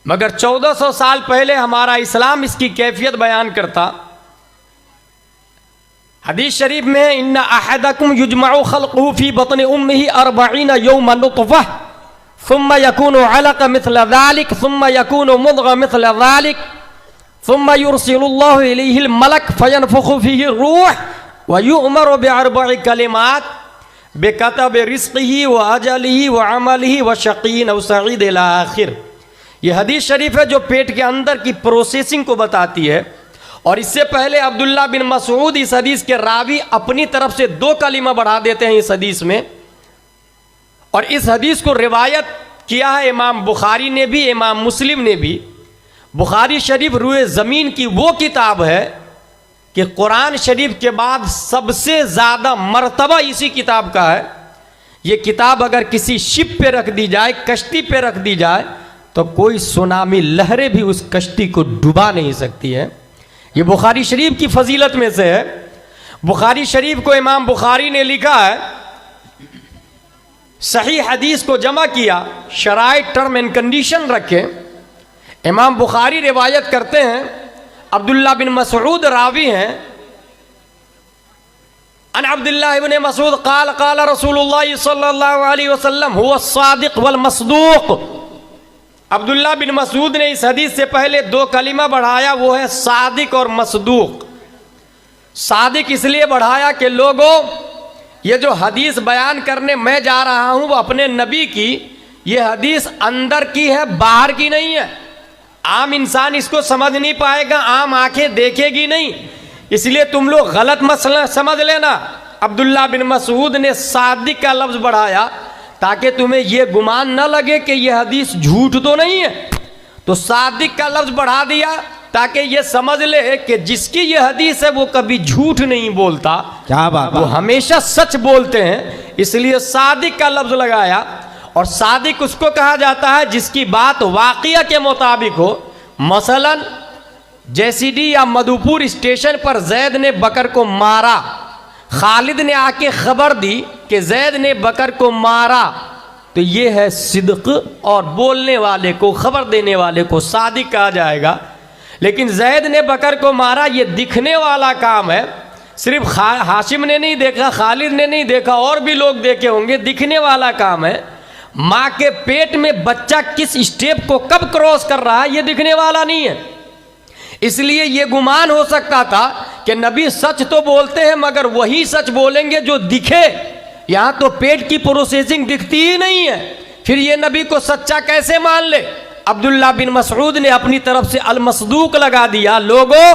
मगर 1400 साल पहले हमारा इस्लाम इसकी कैफियत बयान करता। हदीस शरीफ में इन्ना अहदकुम युजमउ खल्क़ुहु फी बत्नि उम्मिही 40 यौमन नुतफ़ह सुम्मा यकूनु अलक़ा मिस्ल ज़ालिक सुम्मा यकूनु मुद्ग़ा मिस्ल ज़ालिक सुम्मा युरसिलुल्लाहु इलैहिल मलक फयनफ़ुख़ु फ़ीहि रूह व युअमरु बिअरबइ कलिमात बिकतबि रिज़्क़िही व अजलिही व अमलिही व शक़ीय्युन अव सईद इला आखिर। ये हदीस शरीफ है जो पेट के अंदर की प्रोसेसिंग को बताती है। और इससे पहले अब्दुल्ला बिन मसूद इस हदीस के रावी अपनी तरफ से 2 कलीमा बढ़ा देते हैं इस हदीस में। और इस हदीस को रिवायत किया है इमाम बुखारी ने भी, इमाम मुस्लिम ने भी। बुखारी शरीफ रूए ज़मीन की वो किताब है कि कुरान शरीफ के बाद सबसे ज़्यादा मर्तबा इसी किताब का है। ये किताब अगर किसी शिप पे रख दी जाए, कश्ती पे रख दी जाए, तो कोई सुनामी लहरें भी उस कश्ती को डुबा नहीं सकती है। ये बुखारी शरीफ की फजीलत में से है। बुखारी शरीफ को इमाम बुखारी ने लिखा है, सही हदीस को जमा किया, शराइत टर्म एंड कंडीशन रखे। इमाम बुखारी रिवायत करते हैं, अब्दुल्ला बिन मसूद रावी हैं, अन अब्दुल्लाह इब्न मसूद क़ाल क़ाल रसूलुल्लाह सल्लल्लाहु अलैहि वसल्लम हुवा सादिक वल मसदूक। अब्दुल्ला बिन मसूद ने इस हदीस से पहले 2 कलीमा बढ़ाया, वो है सादिक और मसदूक। सादिक इसलिए बढ़ाया कि लोगों, ये जो हदीस बयान करने मैं जा रहा हूं वो अपने नबी की, ये हदीस अंदर की है, बाहर की नहीं है। आम इंसान इसको समझ नहीं पाएगा, आम आंखें देखेगी नहीं, इसलिए तुम लोग गलत मसला समझ लेना। अब्दुल्ला बिन मसूद ने सादिक का लफ्ज़ बढ़ाया ताकि तुम्हें यह गुमान न लगे कि यह हदीस झूठ तो नहीं है, तो सादिक का लफ्ज़ बढ़ा दिया ताकि ये समझ ले कि जिसकी ये हदीस है वो कभी झूठ नहीं बोलता। क्या बात, वो हमेशा सच बोलते हैं, इसलिए सादिक का लफ्ज़ लगाया। और सादिक उसको कहा जाता है जिसकी बात वाक़िया के मुताबिक हो। मसलन जैसीडी या मधुपुर स्टेशन पर जैद ने बकर को मारा, खालिद ने आके खबर दी कि जैद ने बकर को मारा, तो ये है सिद्क, और बोलने वाले को, खबर देने वाले को सादिक कहा जाएगा। लेकिन जैद ने बकर को मारा ये दिखने वाला काम है, सिर्फ हाशिम ने नहीं देखा, खालिद ने नहीं देखा, और भी लोग देखे होंगे, दिखने वाला काम है। माँ के पेट में बच्चा किस स्टेप को कब क्रॉस कर रहा है ये दिखने वाला नहीं है। इसलिए ये गुमान हो सकता था कि नबी सच तो बोलते हैं मगर वही सच बोलेंगे जो दिखे। यहाँ तो पेट की प्रोसेसिंग दिखती ही नहीं है, फिर ये नबी को सच्चा कैसे मान ले। अब्दुल्ला बिन मसूद ने अपनी तरफ से अल मसदूक लगा दिया। लोगों,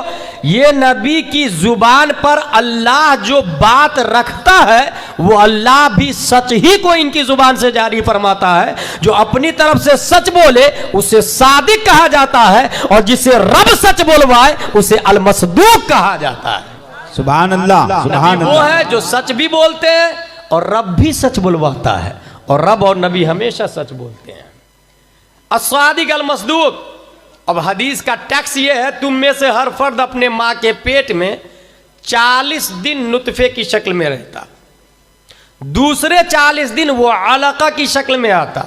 ये नबी की जुबान पर अल्लाह जो बात रखता है वो अल्लाह भी सच ही को इनकी जुबान से जारी फरमाता है। जो अपनी तरफ से सच बोले उसे सादिक कहा जाता है, और जिसे रब सच बोलवाए उसे अल मसदूक कहा जाता है। सुभान अल्लाह, सुभान अल्लाह। वो है जो सच भी बोलते हैं और रब भी सच बुलवाता है, और रब और नबी हमेशा सच बोलते हैं। अस्सादिक अल मसदूक। अब हदीस का टैक्स ये है, तुम में से हर फर्द अपने माँ के पेट में 40 दिन नुतफे की शक्ल में रहता, दूसरे 40 दिन वो अलका की शक्ल में आता।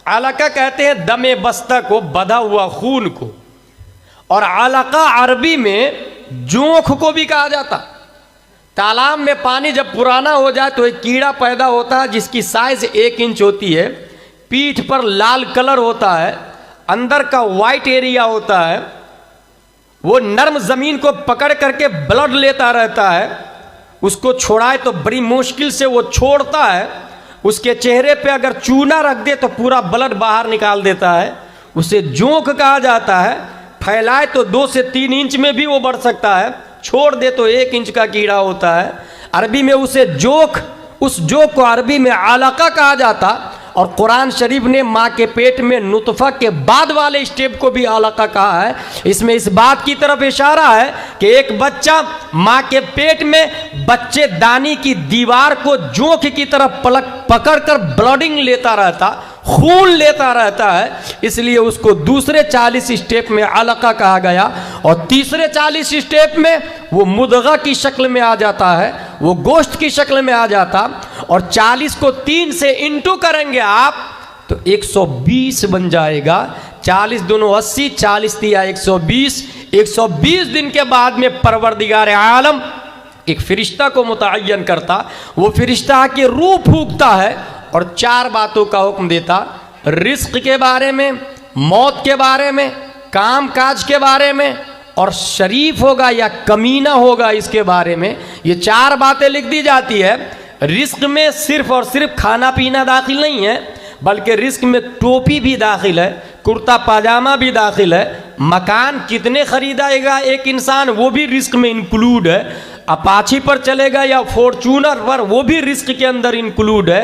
अलका कहते हैं दमे बस्ता को, बधा हुआ खून को, और अलका अरबी में जोंक को भी कहा जाता। तालाब में पानी जब पुराना हो जाए तो एक कीड़ा पैदा होता है जिसकी साइज 1 इंच होती है, पीठ पर लाल कलर होता है, अंदर का वाइट एरिया होता है, वो नर्म जमीन को पकड़ करके ब्लड लेता रहता है, उसको छोड़ाए तो बड़ी मुश्किल से वो छोड़ता है। उसके चेहरे पे अगर चूना रख दे तो पूरा ब्लड बाहर निकाल देता है, उसे जोंक कहा जाता है। फैलाए तो 2 से 3 इंच में भी वो बढ़ सकता है, छोड़ दे तो 1 इंच का कीड़ा होता है। अरबी में उसे जोक, उस जोक को अरबी में अलका कहा जाता। और कुरान शरीफ ने माँ के पेट में नुतफ़ा के बाद वाले स्टेप को भी अलका कहा है। इसमें इस बात की तरफ इशारा है कि एक बच्चा माँ के पेट में बच्चेदानी की दीवार को जोंक की तरफ पकड़ कर ब्लडिंग लेता रहता, खून लेता रहता है, इसलिए उसको दूसरे 40 स्टेप में अलका कहा गया। और तीसरे 40 स्टेप में वो मुदगा की शक्ल में आ जाता है, वो गोश्त की शक्ल में आ जाता। और 40 को 3 से इंटू करेंगे आप तो 120 बन जाएगा। 40 दूनो 80, 40 तिया 120। 120 दिन के बाद में परवरदिगार आलम एक फरिश्ता को मुतय्यन करता। वो फरिश्ता आके रूह फूंकता है और 4 बातों का हुक्म देता, रिस्क के बारे में, मौत के बारे में, काम काज के बारे में, और शरीफ होगा या कमीना होगा इसके बारे में। ये 4 बातें लिख दी जाती है। रिस्क में सिर्फ और सिर्फ खाना पीना दाखिल नहीं है, बल्कि रिस्क में टोपी भी दाखिल है, कुर्ता पाजामा भी दाखिल है, मकान कितने खरीदेगा एक इंसान वो भी रिस्क में इंक्लूड है, अपाची पर चलेगा या फॉर्चूनर पर वो भी रिस्क के अंदर इंक्लूड है।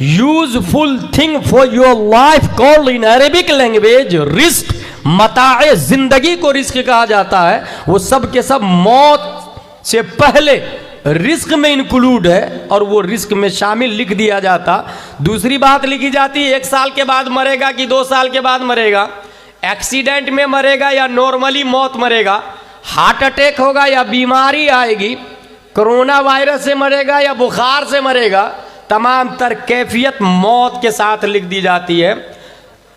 Useful thing for your life called in Arabic language risk, मताए जिंदगी को रिस्क कहा जाता है। वो सब के सब मौत से पहले रिस्क में इंक्लूड है और वो रिस्क में शामिल लिख दिया जाता। दूसरी बात लिखी जाती है 1 साल के बाद मरेगा कि 2 साल के बाद मरेगा, एक्सीडेंट में मरेगा या नॉर्मली मौत मरेगा, हार्ट अटैक होगा या बीमारी आएगी, कोरोना वायरस से मरेगा या बुखार से मरेगा, तमाम तर कैफियत मौत के साथ लिख दी जाती है।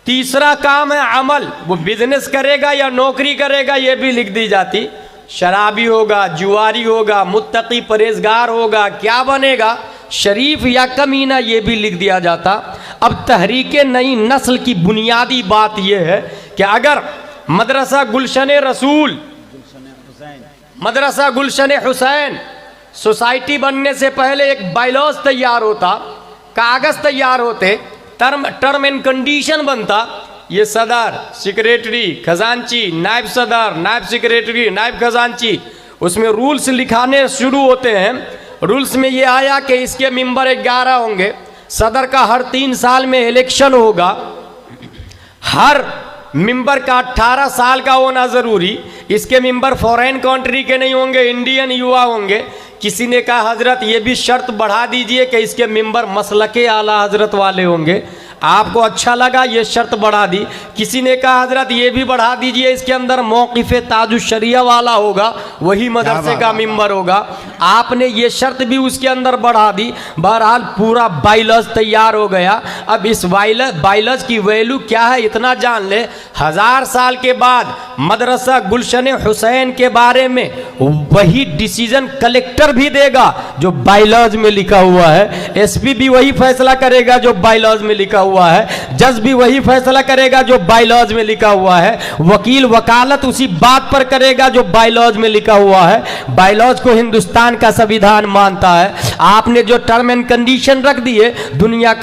तीसरा काम है अमल, वो बिजनेस करेगा या नौकरी करेगा ये भी लिख दी जाती। शराबी होगा, जुआरी होगा, मुत्तकी परहेजगार होगा, क्या बनेगा, शरीफ या कमीना ये भी लिख दिया जाता। अब तहरीके नई नस्ल की बुनियादी बात यह है कि अगर मदरसा गुलशन रसूल, मदरसा गुलशन हुसैन सोसाइटी बनने से पहले एक बायलॉज तैयार होता, कागज तैयार होते, टर्म एंड कंडीशन बनता। ये सदर, सेक्रेटरी, खजांची, नायब सदर, नायब सेक्रेटरी, नायब खजांची, उसमें रूल्स लिखाने शुरू होते हैं। रूल्स में ये आया कि इसके मेंबर 11 होंगे, सदर का हर 3 साल में इलेक्शन होगा, हर मेंबर का 18 साल का होना ज़रूरी, इसके मेंबर फॉरेन कंट्री के नहीं होंगे, इंडियन युवा होंगे। किसी ने कहा हजरत ये भी शर्त बढ़ा दीजिए कि इसके मेंबर मसलके आला हजरत वाले होंगे। आपको अच्छा लगा ये शर्त बढ़ा दी। किसी ने कहा हजरत ये भी बढ़ा दीजिए इसके अंदर मौक़िफ़े ताजुश शरिया वाला होगा, वही मदरसे का मेंबर होगा। आपने ये शर्त भी उसके अंदर बढ़ा दी। बहरहाल पूरा बायलॉज तैयार हो गया। अब इस बायलॉज की वैल्यू क्या है इतना जान ले। 1000 साल के बाद मदरसा गुलशन हुसैन के बारे में वही डिसीजन कलेक्टर भी देगा जो बायलॉज में लिखा हुआ है, एसपी भी वही फैसला करेगा जो बायलॉज में लिखा हुआ है, जज भी वही फैसला करेगा जो बायलॉज में लिखा हुआ है, वकील वकालत उसी बात पर करेगा जो बायलॉज में लिखा हुआ है। बायलॉज को हिंदुस्तान का संविधान मानता है। आपने जो टर्म एंड कंडीशन रख दिए, दुनिया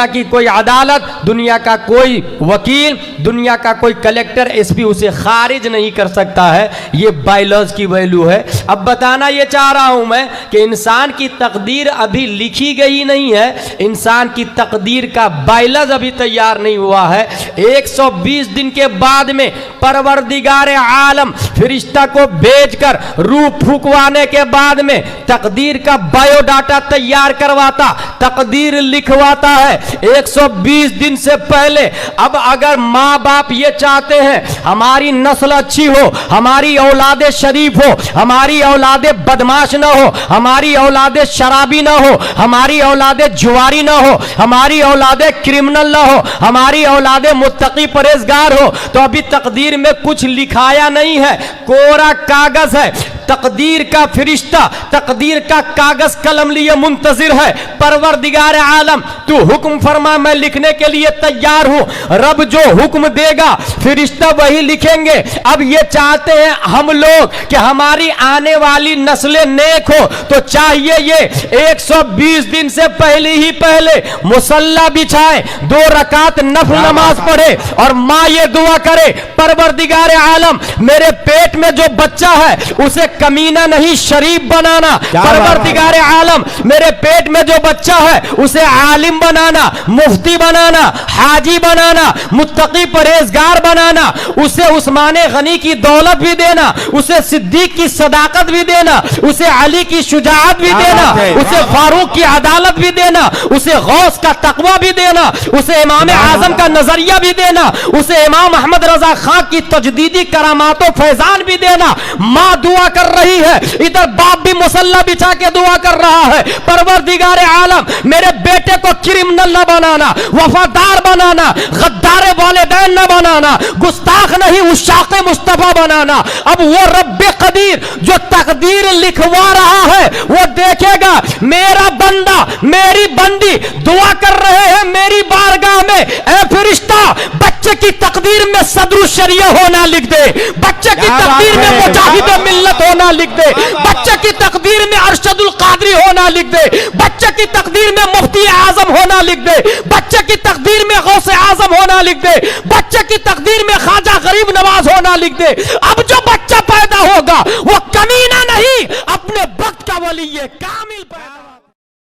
की कोई अदालत, दुनिया का कोई वकील, दुनिया का कोई कलेक्टर, एसपी उसे खारिज नहीं कर सकता है। ये बायलॉज की वैल्यू है। अब बताना ये चाह रहा हूं मैं कि इंसान की तकदीर अभी लिखी गई नहीं है, इंसान की तकदीर का बायलॉज अभी तैयार नहीं हुआ है। 120 दिन के बाद में परवरदिगार आलम फरिश्ता को भेजकर रूह फूंकवाने के बाद में तकदीर का बायोडाटा तैयार करवाता, तकदीर लिखवाता है 120 दिन से पहले। अब अगर माँ बाप ये चाहते हैं हमारी नस्ल अच्छी हो, हमारी औलादे शरीफ हो, हमारी औलादे बदमाश ना हो, हमारी औलादे शराबी ना हो, हमारी औलादे जुआरी ना हो, हमारी औलादे क्रिमिनल ना हो, हमारी औलादे मुत्तकी परहेजगार हो, तो अभी तकदीर में कुछ लिखाया नहीं है, कोरा कागज है। तकदीर का फरिश्ता तकदीर का कागज कलम लिए मुंतजिर है। परवरदिगार आलम तू हुक्म फरमा, मैं लिखने के लिए तैयार हूं। रब जो हुक्म देगा फरिश्ता वही लिखेंगे। अब ये चाहते हैं हम लोग कि हमारी आने वाली नस्लें नेक हो, तो चाहिए ये 120 दिन से पहले ही पहले मुसल्ला बिछाए, 2 रकात नफल नमाज पढ़े और माँ ये दुआ करे, परवरदिगार आलम मेरे पेट में जो बच्चा है उसे कमीना नहीं शरीफ बनाना। परवरदिगार आलम मेरे पेट में जो बच्चा है उसे आलिम बनाना, मुफ्ती बनाना, हाजी बनाना, मुत्तकी परहेजगार बनाना, उसे उस्माने गनी की दौलत भी देना, उसे सिद्दीक की सदाकत भी देना, उसे अली की शुजाअत भी देना, उसे फारूक की अदालत भी देना, उसे गौस का तकवा भी देना, उसे इमाम आजम का नजरिया भी देना, उसे इमाम अहमद रजा खां की तजदीदी करामातो फैजान भी देना। माँ दुआ कर रही है, इधर बाप भी मुसल्ला बिछा के दुआ कर रहा है, परवरदिगार आलम मेरे बेटे को क्रिमिनल न बनाना, वफादार बनाना, गद्दार वालिदैन न बनाना, गुस्ताख नहीं उशाक़ मुस्तफा बनाना। अब वो रब्बे कदीर जो तकदीर लिखवा रहा है वो देखेगा, मेरा बंदा मेरी बंदी दुआ कर रहे हैं मेरी बारगाह में, ए फरिश्ता बच्चे की तकदीर में सदरुल शरिया होना लिख दे, बच्चे की तकदीर में मुजाहिद मिल्लत होना लिख दे, बच्चे की तकदीर में अरशदुल कादरी होना लिख दे, बच्चे की तकदीर में मुफ्ती आजम होना लिख दे, बच्चे की तकदीर में गौसे आजम होना लिख दे, बच्चे की तकदीर में ख्वाजा गरीब नवाज होना लिख दे। अब जो बच्चा पैदा होगा वो कमीना नहीं, अपने वक्त का वली कामिल पैदा